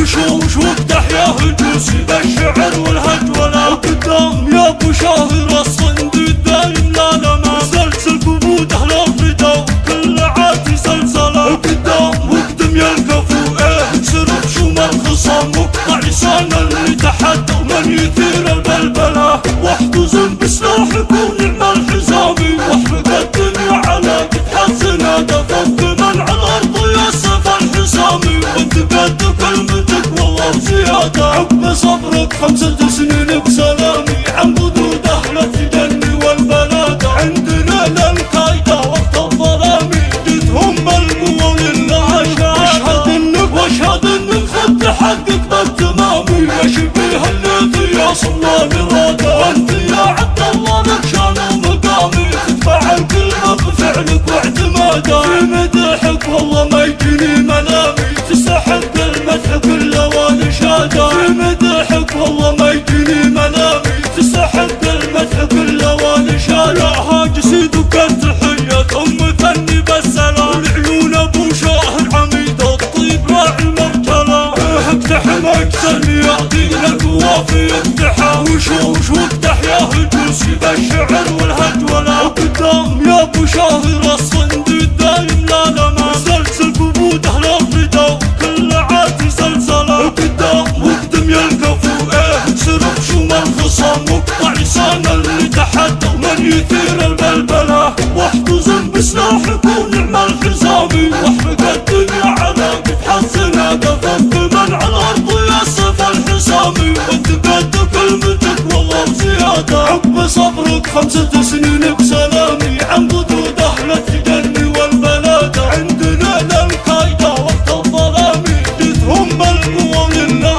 وشوش وبتحيا هجوس بالشعر والهجولة وقدام يا ابو شاهر الصندوق دايم لا لما سلسل قبود اهل الرضا وكل عادي زلزلة وقدام يا الكفو صرف شوم الخصام مقطع لسان اللي تحدى ومن يثير البلبلة واحتزم بسلاحك ونعم الحزامي واحرق الدنيا على قد حزنا دفق من على الارض يصف الحسامي وانت قد كلمتك والله زيادة عقب صبرك 5 سنين بسلامي عن ردود اهل التجني والبلادة عندنا للقايدة وقت الظلامي جدهم القوة لله واشهد انك خدت حقك بالتمامي يا شبيه الليثي يا صلى مرادة وانت يا عبد الله لك شان ومقامي تدفع الكلمة بفعلك واعتمادها في مدحك والله ما يجيني ملامي تستحق المدح كل والشادة في مدحك والله ما يجيني ملامي تستحق المدح كل والشادة يا هاج سيدك التحية ثم ثني بالسلام العيون ابو شاهر عميد الطيب راعي المرجلة افتح مكسر يا دين القوافي افتحها وشوش وافتح يا هجوسي بالشعر والهجولة وقدام يا ابو شاهر الصندوق دايم لا لما سلسل قبود اهل الرضا وكل عادي زلزلة وقدام يا الكفو صرف شوم الخصام مقطع لسان اللي تحدى ومن يثير البلبلة واحتزم بسلاحك ونعم الحزامي واحرق الدنيا على قد حزنا دفق من على الارض يصف الحسامي وانت قد كلمتك والله زيادة عقب صبرك 5 سنين بسلامي عن ردود اهل التجني والبلادة عندنا للقايدة وقت الظلامي جدهم القوة لله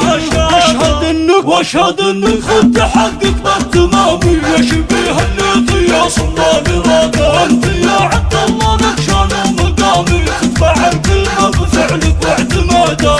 واشهد انك خدت حقك بالتمامي يا شبيه الليثي يا صلى مرادة وانت يا عبد الله لك شان ومقامي تدفع الكلمة بفعلك واعتمادها